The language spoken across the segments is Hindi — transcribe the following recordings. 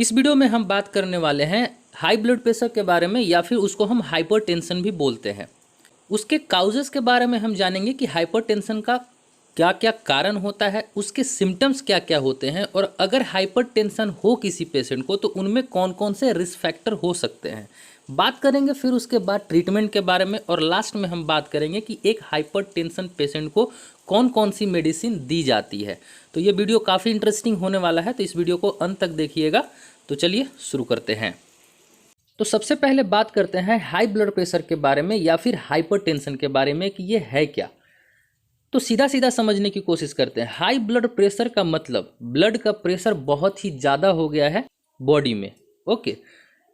इस वीडियो में हम बात करने वाले हैं हाई ब्लड प्रेशर के बारे में, या फिर उसको हम हाइपरटेंशन भी बोलते हैं। उसके काउजेस के बारे में हम जानेंगे कि हाइपरटेंशन का क्या क्या कारण होता है, उसके सिम्टम्स क्या क्या होते हैं, और अगर हाइपरटेंशन हो किसी पेशेंट को तो उनमें कौन कौन से रिस्क फैक्टर हो सकते हैं। बात करेंगे फिर उसके बाद ट्रीटमेंट के बारे में, और लास्ट में हम बात करेंगे कि एक हाइपरटेंशन पेशेंट को कौन कौन सी मेडिसिन दी जाती है। तो ये वीडियो काफ़ी इंटरेस्टिंग होने वाला है, तो इस वीडियो को अंत तक देखिएगा। तो चलिए शुरू करते हैं। तो सबसे पहले बात करते हैं हाई ब्लड प्रेशर के बारे में या फिर हाइपरटेंशन के बारे में कि ये है क्या। तो सीधा सीधा समझने की कोशिश करते हैं। हाई ब्लड प्रेशर का मतलब ब्लड का प्रेशर बहुत ही ज़्यादा हो गया है बॉडी में। ओके,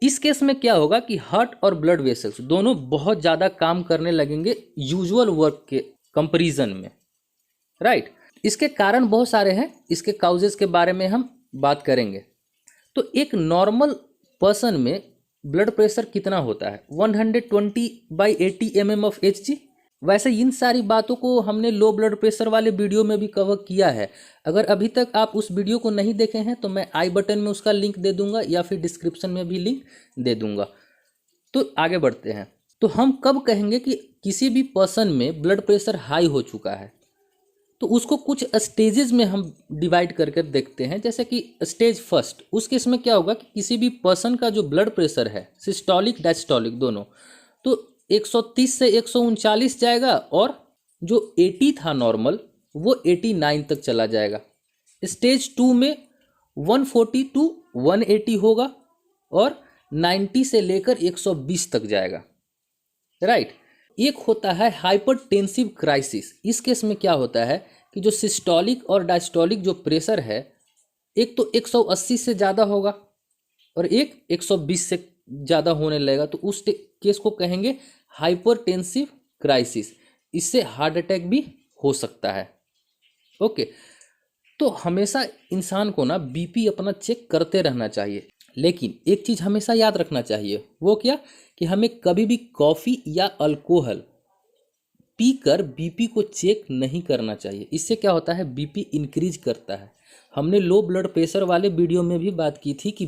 इस केस में क्या होगा कि हार्ट और ब्लड वेसल्स दोनों बहुत ज़्यादा काम करने लगेंगे यूजुअल वर्क के कंपैरिजन में। राइट, इसके कारण बहुत सारे हैं, इसके काउजेस के बारे में हम बात करेंगे। तो एक नॉर्मल पर्सन में ब्लड प्रेशर कितना होता है? 120/80 mm ऑफ Hg। वैसे इन सारी बातों को हमने लो ब्लड प्रेशर वाले वीडियो में भी कवर किया है। अगर अभी तक आप उस वीडियो को नहीं देखे हैं तो मैं आई बटन में उसका लिंक दे दूंगा या फिर डिस्क्रिप्शन में भी लिंक दे दूंगा। तो आगे बढ़ते हैं। तो हम कब कहेंगे कि किसी भी पर्सन में ब्लड प्रेशर हाई हो चुका है? तो उसको कुछ स्टेजेस में हम डिवाइड करके देखते हैं। जैसे कि स्टेज फर्स्ट, उस केस में क्या होगा कि किसी भी पर्सन का जो ब्लड प्रेशर है, सिस्टोलिक डायस्टोलिक दोनों, तो 130 से 139 जाएगा, और जो 80 था नॉर्मल वो 89 तक चला जाएगा। स्टेज टू में 140 टू 180 होगा, और 90 से लेकर 120 तक जाएगा। राइट। एक होता है हाइपरटेंसिव क्राइसिस। इस केस में क्या होता है कि जो सिस्टोलिक और डायस्टोलिक जो प्रेशर है, एक तो 180 से ज़्यादा होगा और एक 120 से ज़्यादा होने लगेगा, तो उस केस को कहेंगे हाइपरटेंसिव क्राइसिस। इससे हार्ट अटैक भी हो सकता है। ओके, तो हमेशा इंसान को ना बीपी अपना चेक करते रहना चाहिए, लेकिन एक चीज़ हमेशा याद रखना चाहिए। वो क्या कि हमें कभी भी कॉफ़ी या अल्कोहल पीकर बीपी को चेक नहीं करना चाहिए। इससे क्या होता है, बीपी इंक्रीज करता है। हमने लो ब्लड प्रेशर वाले वीडियो में भी बात की थी कि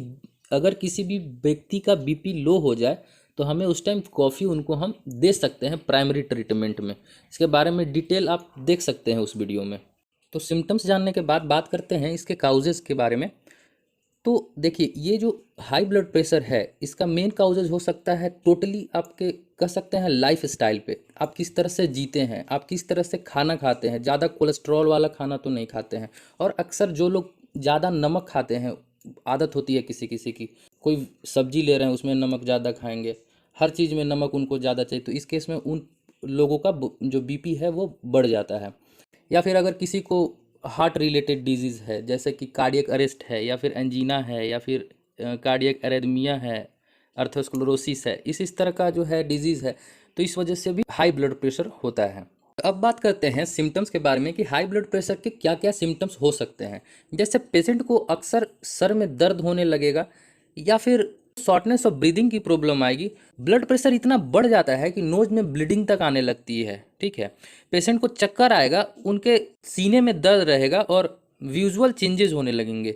अगर किसी भी व्यक्ति का बीपी लो हो जाए तो हमें उस टाइम कॉफ़ी उनको हम दे सकते हैं प्राइमरी ट्रीटमेंट में। इसके बारे में डिटेल आप देख सकते हैं उस वीडियो में। तो सिम्टम्स जानने के बाद बात करते हैं इसके काउजेज़ के बारे में। तो देखिए, ये जो हाई ब्लड प्रेशर है, इसका मेन काउजेज हो सकता है टोटली आपके कह सकते हैं लाइफ स्टाइल पे। आप किस तरह से जीते हैं, आप किस तरह से खाना खाते हैं। ज़्यादा कोलेस्ट्रॉल वाला खाना तो नहीं खाते हैं, और अक्सर जो लोग ज़्यादा नमक खाते हैं, आदत होती है किसी किसी की, कोई सब्जी ले रहे हैं उसमें नमक ज़्यादा खाएंगे, हर चीज़ में नमक उनको ज़्यादा चाहिए, तो इस केस में उन लोगों का जो बीपी है वो बढ़ जाता है। या फिर अगर किसी को हार्ट रिलेटेड डिजीज़ है, जैसे कि कार्डियक अरेस्ट है, या फिर एंजीना है, या फिर कार्डियक एरेथमिया है, अर्थोस्क्लेरोसिस है, इस तरह का जो है डिजीज़ है, तो इस वजह से भी हाई ब्लड प्रेशर होता है। अब बात करते हैं सिम्टम्स के बारे में कि हाई ब्लड प्रेशर के क्या क्या सिम्टम्स हो सकते हैं। जैसे पेशेंट को अक्सर सर में दर्द होने लगेगा, या फिर शॉर्टनेस ऑफ ब्रीदिंग की प्रॉब्लम आएगी। ब्लड प्रेशर इतना बढ़ जाता है कि नोज में ब्लीडिंग तक आने लगती है। ठीक है, पेशेंट को चक्कर आएगा, उनके सीने में दर्द रहेगा, और विजुअल चेंजेस होने लगेंगे।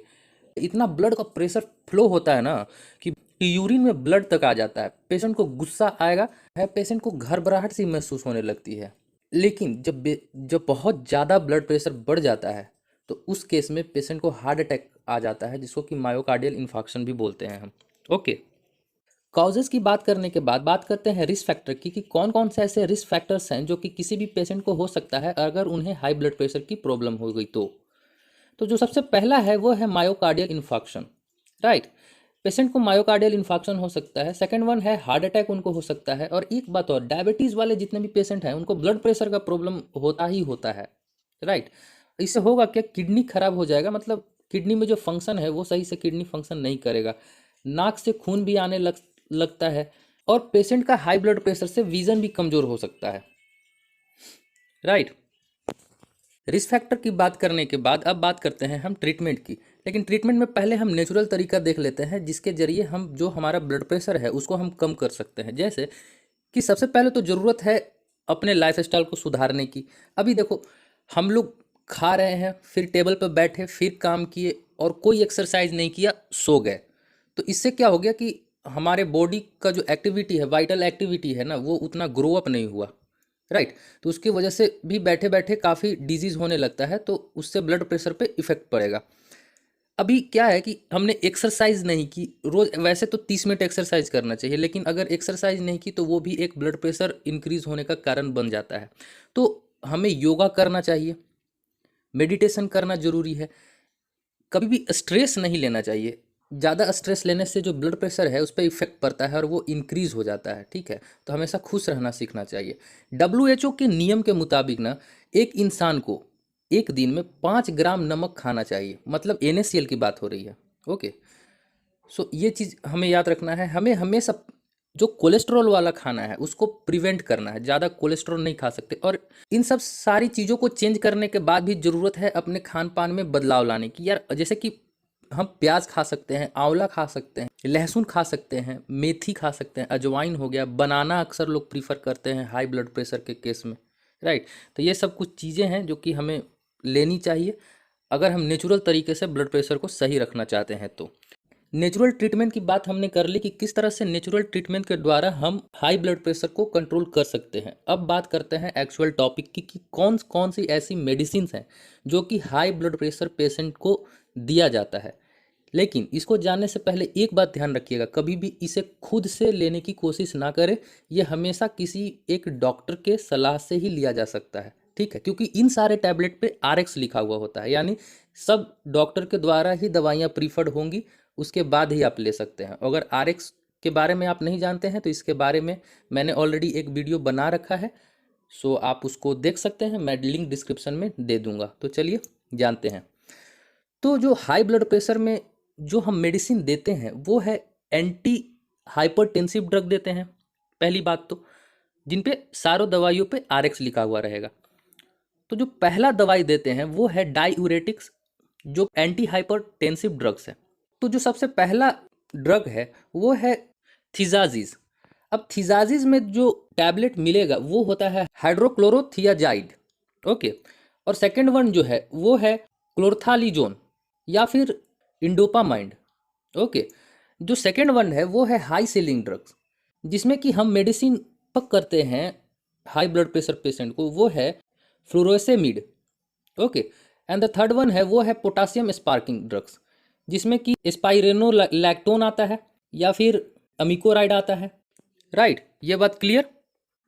इतना ब्लड का प्रेशर फ्लो होता है ना कि यूरिन में ब्लड तक आ जाता है। पेशेंट को गुस्सा आएगा है, पेशेंट को घबराहट सी महसूस होने लगती है। लेकिन जब बहुत ज़्यादा ब्लड प्रेशर बढ़ जाता है तो उस केस में पेशेंट को हार्ट अटैक आ जाता है, जिसको कि मायोकार्डियल इन्फार्क्शन भी बोलते हैं हम। ओके, कॉजेज़ की बात करने के बाद बात करते हैं रिस्क फैक्टर की, कि कौन कौन से ऐसे रिस्क फैक्टर्स हैं जो कि किसी भी पेशेंट को हो सकता है अगर उन्हें हाई ब्लड प्रेशर की प्रॉब्लम हो गई तो जो सबसे पहला है वो है मायोकार्डियल इन्फार्क्शन। राइट, पेशेंट को मायोकार्डियल इन्फार्क्शन हो सकता है। सेकंड वन है हार्ट अटैक उनको हो सकता है। और एक बात और, डायबिटीज़ वाले जितने भी पेशेंट हैं उनको ब्लड प्रेशर का प्रॉब्लम होता ही होता है। राइट, इससे होगा क्या, किडनी खराब हो जाएगा, मतलब किडनी में जो फंक्शन है वो सही से किडनी फंक्शन नहीं करेगा, नाक से खून भी आने लगता है, और पेशेंट का हाई ब्लड प्रेशर से विजन भी कमज़ोर हो सकता है। राइट, रिस्क फैक्टर की बात करने के बाद अब बात करते हैं हम ट्रीटमेंट की। लेकिन ट्रीटमेंट में पहले हम नेचुरल तरीका देख लेते हैं, जिसके जरिए हम जो हमारा ब्लड प्रेशर है उसको हम कम कर सकते हैं। जैसे कि सबसे पहले तो ज़रूरत है अपने लाइफस्टाइल को सुधारने की। अभी देखो, हम लोग खा रहे हैं, फिर टेबल पर बैठे, फिर काम किए, और कोई एक्सरसाइज नहीं किया, सो गए। तो इससे क्या हो गया कि हमारे बॉडी का जो एक्टिविटी है, वाइटल एक्टिविटी है ना, वो उतना ग्रो अप नहीं हुआ, राइट। तो उसकी वजह से भी बैठे बैठे काफ़ी डिजीज़ होने लगता है, तो उससे ब्लड प्रेशर पे इफेक्ट पड़ेगा। अभी क्या है कि हमने एक्सरसाइज नहीं की रोज, वैसे तो 30 मिनट एक्सरसाइज करना चाहिए, लेकिन अगर एक्सरसाइज नहीं की तो वो भी एक ब्लड प्रेशर इंक्रीज होने का कारण बन जाता है। तो हमें योगा करना चाहिए, मेडिटेशन करना जरूरी है, कभी भी स्ट्रेस नहीं लेना चाहिए। ज़्यादा स्ट्रेस लेने से जो ब्लड प्रेशर है उस पर इफेक्ट पड़ता है और वो इंक्रीज हो जाता है, ठीक है। तो हमेशा खुश रहना सीखना चाहिए। WHO के नियम के मुताबिक ना, एक इंसान को एक दिन में 5 ग्राम नमक खाना चाहिए, मतलब NaCl की बात हो रही है, ओके। सो ये चीज़ हमें याद रखना है। हमें हमेशा जो कोलेस्ट्रॉल वाला खाना है उसको प्रिवेंट करना है, ज़्यादा कोलेस्ट्रॉल नहीं खा सकते। और इन सब सारी चीज़ों को चेंज करने के बाद भी ज़रूरत है अपने खान पान में बदलाव लाने की यार। जैसे कि हम प्याज खा सकते हैं, आंवला खा सकते हैं, लहसुन खा सकते हैं, मेथी खा सकते हैं, अजवाइन हो गया, बनाना अक्सर लोग प्रीफर करते हैं हाई ब्लड प्रेशर के केस में, राइट। तो ये सब कुछ चीज़ें हैं जो कि हमें लेनी चाहिए अगर हम नेचुरल तरीके से ब्लड प्रेशर को सही रखना चाहते हैं। तो नेचुरल ट्रीटमेंट की बात हमने कर ली कि किस तरह से नेचुरल ट्रीटमेंट के द्वारा हम हाई ब्लड प्रेशर को कंट्रोल कर सकते हैं। अब बात करते हैं एक्चुअल टॉपिक की कि कौन कौन सी ऐसी मेडिसिन हैं जो कि हाई ब्लड प्रेशर पेशेंट को दिया जाता है। लेकिन इसको जानने से पहले एक बात ध्यान रखिएगा, कभी भी इसे खुद से लेने की कोशिश ना करें। यह हमेशा किसी एक डॉक्टर के सलाह से ही लिया जा सकता है, ठीक है, क्योंकि इन सारे टैबलेट पे RX लिखा हुआ होता है, यानी सब डॉक्टर के द्वारा ही दवाइयाँ प्रीफर्ड होंगी, उसके बाद ही आप ले सकते हैं। अगर RX के बारे में आप नहीं जानते हैं तो इसके बारे में मैंने ऑलरेडी एक वीडियो बना रखा है, सो आप उसको देख सकते हैं, मैं लिंक डिस्क्रिप्शन में दे दूंगा। तो चलिए जानते हैं। तो जो हाई ब्लड प्रेशर में जो हम मेडिसिन देते हैं वो है एंटी हाइपरटेंसिव ड्रग देते हैं, पहली बात तो, जिन पे सारों दवाइयों पे RX लिखा हुआ रहेगा। तो जो पहला दवाई देते हैं वो है डाययूरेटिक्स, जो एंटी हाइपरटेंसिव ड्रग्स है। तो जो सबसे पहला ड्रग है वो है थिजाजिज। अब थिजाजिज में जो टैबलेट मिलेगा वो होता है हाइड्रोक्लोरोथियाजाइड, ओके। और सेकंड वन जो है वो है क्लोरथालिजोन या फिर इंडोपामाइंड, ओके। जो सेकंड वन है वो है हाई सीलिंग ड्रग्स, जिसमें कि हम मेडिसिन पक करते हैं हाई ब्लड प्रेशर पेशेंट को, वो है furosemide, okay. And the third one है वो है पोटासियम स्पार्किंग ड्रग्स, जिसमें कि स्पाइरेनो लैक्टोन आता है या फिर अमिकोराइड आता है, राइट। ये बात क्लियर।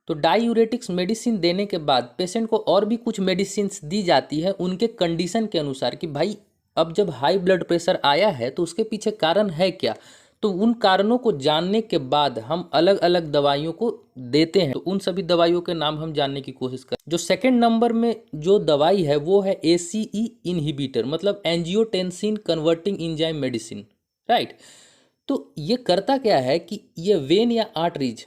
तो डायूरेटिक्स मेडिसिन देने के बाद पेशेंट को और भी कुछ मेडिसिन दी जाती है उनके कंडीशन के अनुसार कि भाई अब जब हाई ब्लड प्रेशर आया है तो उसके पीछे कारण है क्या। तो उन कारणों को जानने के बाद हम अलग अलग दवाइयों को देते हैं। तो उन सभी दवाइयों के नाम हम जानने की कोशिश करें। जो सेकंड नंबर में जो दवाई है वो है ACE इनहिबिटर, मतलब angiotensin converting enzyme medicine, right. तो ये करता क्या है कि ये वेन या आर्टरीज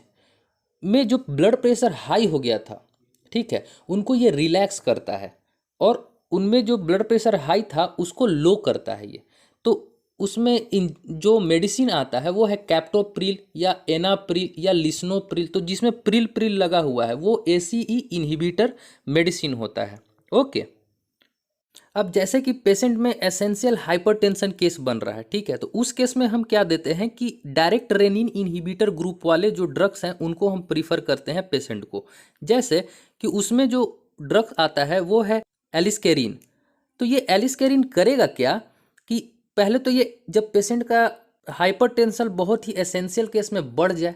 में जो ब्लड प्रेशर हाई हो गया था, ठीक है, उनको ये रिलैक्स करता है और उनमें जो ब्लड प्रेशर हाई था उसको लो करता है ये। तो उसमें इन जो मेडिसिन आता है वो है कैप्टोप्रिल या एनाप्रिल या लिस्नोप्रिल, तो जिसमें प्रिल प्रिल लगा हुआ है वो ACE इनहिबिटर मेडिसिन होता है, ओके। अब जैसे कि पेशेंट में एसेंशियल हाइपरटेंशन केस बन रहा है, ठीक है, तो उस केस में हम क्या देते हैं कि डायरेक्ट रेनिन इनहिबिटर ग्रुप वाले जो ड्रग्स हैं उनको हम प्रीफर करते हैं पेशेंट को। जैसे कि उसमें जो ड्रग आता है वो है एलिस्केरिन। तो ये एलिस्केरिन करेगा क्या कि पहले तो ये जब पेशेंट का हाइपरटेंशन बहुत ही एसेंशियल केस में बढ़ जाए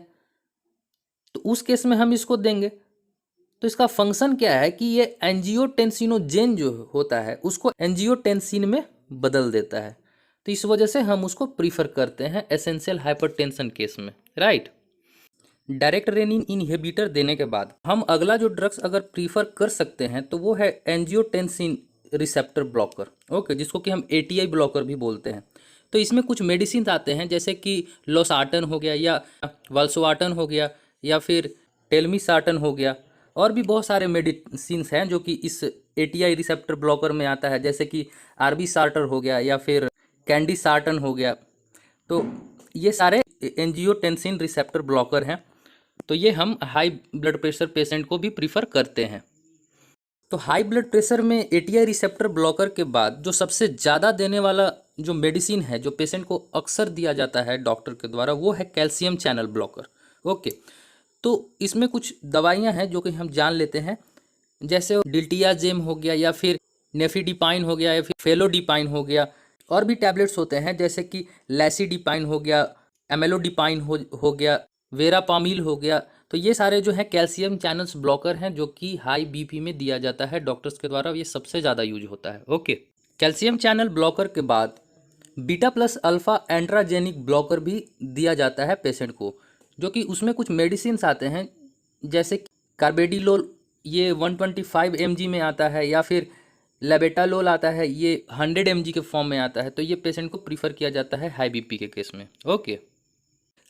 तो उस केस में हम इसको देंगे। तो इसका फंक्शन क्या है कि ये एंजियोटेंसिनोजेन जो होता है उसको एंजियोटेंसिन में बदल देता है। तो इस वजह से हम उसको प्रीफर करते हैं एसेंशियल हाइपरटेंशन केस में, राइट। डायरेक्ट रेनिन इनहिबिटर देने के बाद हम अगला जो ड्रग्स अगर प्रीफर कर सकते हैं तो वो है एंजियोटेंसिन रिसेप्टर ब्लॉकर, ओके, जिसको कि हम ATI ब्लॉकर भी बोलते हैं। तो इसमें कुछ मेडिसिन आते हैं जैसे कि लोसार्टन हो गया या वाल्सोआर्टन हो गया या फिर टेलमिसार्टन हो गया, और भी बहुत सारे मेडिसिन हैं जो कि इस ATI रिसेप्टर ब्लॉकर में आता है, जैसे कि आर्बिसार्टर हो गया या फिर कैंडिसार्टन हो गया। तो ये सारे एंजियोटेंसिन रिसेप्टर ब्लॉकर हैं। तो ये हम हाई ब्लड प्रेशर पेशेंट को भी प्रीफर करते हैं। तो हाई ब्लड प्रेशर में ATI रिसेप्टर ब्लॉकर के बाद जो सबसे ज़्यादा देने वाला जो मेडिसिन है जो पेशेंट को अक्सर दिया जाता है डॉक्टर के द्वारा, वो है कैल्शियम चैनल ब्लॉकर। ओके, तो इसमें कुछ दवाइयाँ हैं जो कि हम जान लेते हैं, जैसे डिल्टियाजेम हो गया, या फिर नेफिडिपाइन हो गया, या फिर फेलोडिपाइन हो गया। और भी टैबलेट्स होते हैं जैसे कि लैसिडिपाइन हो गया, एमेलोडिपाइन हो गया, वेरापामिल हो गया। तो ये सारे जो है कैल्शियम चैनल्स ब्लॉकर हैं जो कि हाई बीपी में दिया जाता है डॉक्टर्स के द्वारा, ये सबसे ज़्यादा यूज होता है। ओके, कैल्शियम चैनल ब्लॉकर के बाद बीटा प्लस अल्फा एंड्राजेनिक ब्लॉकर भी दिया जाता है पेशेंट को, जो कि उसमें कुछ मेडिसिन आते हैं जैसे कार्बेडिलोल, ये 125 mg में आता है, या फिर लेबेटालोल आता है, ये 100 mg के फॉर्म में आता है। तो ये पेशेंट को प्रीफर किया जाता है हाई बीपी के केस में। ओके,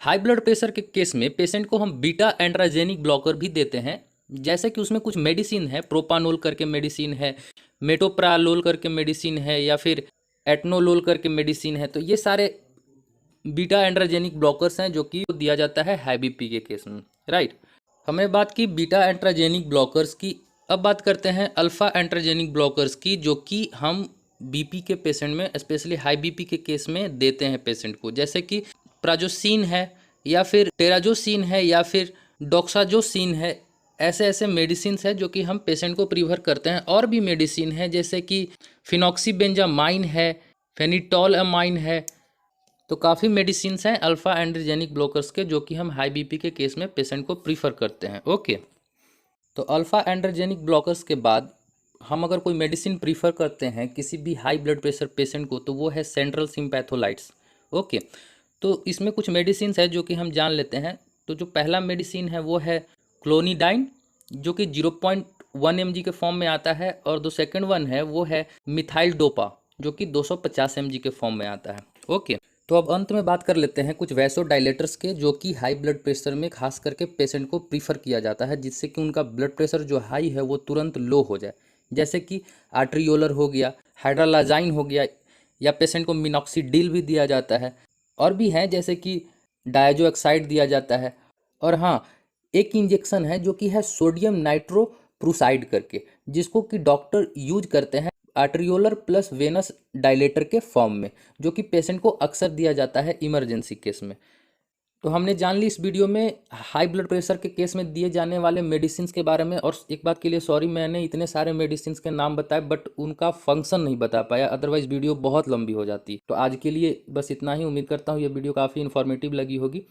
हाई ब्लड प्रेशर के केस में पेशेंट को हम बीटा एंड्राजेनिक ब्लॉकर भी देते हैं, जैसे कि उसमें कुछ मेडिसिन है, प्रोपानोल करके मेडिसिन है, मेटोप्रालोल करके मेडिसिन है, या फिर एटनोलोल करके मेडिसिन है। तो ये सारे बीटा एंड्राजेनिक ब्लॉकर्स हैं जो कि दिया जाता है हाई बीपी के केस में, राइट। हमने बात की बीटा एंड्राजेनिक ब्लॉकर्स की, अब बात करते हैं अल्फा एंड्राजेनिक ब्लॉकर्स की, जो कि हम बीपी के पेशेंट में, स्पेशली हाई बीपी के केस में देते हैं पेशेंट को, जैसे कि प्राजोसिन है, या फिर टेराजोसिन है, या फिर डॉक्साजोसिन है। ऐसे ऐसे मेडिसिन है जो कि हम पेशेंट को प्रीफर करते हैं। और भी मेडिसिन है जैसे कि फिनॉक्सीबेंजामाइन है, फेनिटोलअमाइन है। तो काफ़ी मेडिसिन हैं अल्फ़ा एंड्रोजेनिक ब्लॉकर्स के जो कि हम हाई बीपी के केस में पेशेंट को प्रीफर करते हैं। ओके, तो अल्फ़ा एंड्रोजेनिक ब्लॉकर्स के बाद हम अगर कोई मेडिसिन प्रीफर करते हैं किसी भी हाई ब्लड प्रेशर पेशेंट को, तो वो है सेंट्रल सिम्पैथोलाइट्स। ओके, तो इसमें कुछ मेडिसिन है जो कि हम जान लेते हैं। तो जो पहला मेडिसिन है वो है क्लोनिडाइन, जो कि 0.1 mg के फॉर्म में आता है, और जो सेकंड वन है वो है मिथाइल डोपा, जो कि 250 mg के फॉर्म में आता है। ओके, तो अब अंत में बात कर लेते हैं कुछ वैसोडाइलेटर्स के, जो कि हाई ब्लड प्रेशर में खास करके पेशेंट को प्रीफर किया जाता है, जिससे कि उनका ब्लड प्रेशर जो हाई है वो तुरंत लो हो जाए, जैसे कि आर्ट्रियोलर हो गया, हाइड्रालाजाइन हो गया, या पेशेंट को मिनॉक्सीडिल भी दिया जाता है। और भी हैं जैसे कि डायजोएक्साइड दिया जाता है। और हाँ, एक इंजेक्शन है जो कि है सोडियम नाइट्रोप्रूसाइड करके, जिसको कि डॉक्टर यूज करते हैं आर्ट्रियोलर प्लस वेनस डायलेटर के फॉर्म में, जो कि पेशेंट को अक्सर दिया जाता है इमरजेंसी केस में। तो हमने जान ली इस वीडियो में हाई ब्लड प्रेशर के केस में दिए जाने वाले मेडिसिन के बारे में। और एक बात के लिए सॉरी, मैंने इतने सारे मेडिसिन के नाम बताए बट उनका फंक्शन नहीं बता पाया, अदरवाइज वीडियो बहुत लंबी हो जाती। तो आज के लिए बस इतना ही। उम्मीद करता हूँ ये वीडियो काफ़ी इन्फॉर्मेटिव लगी होगी।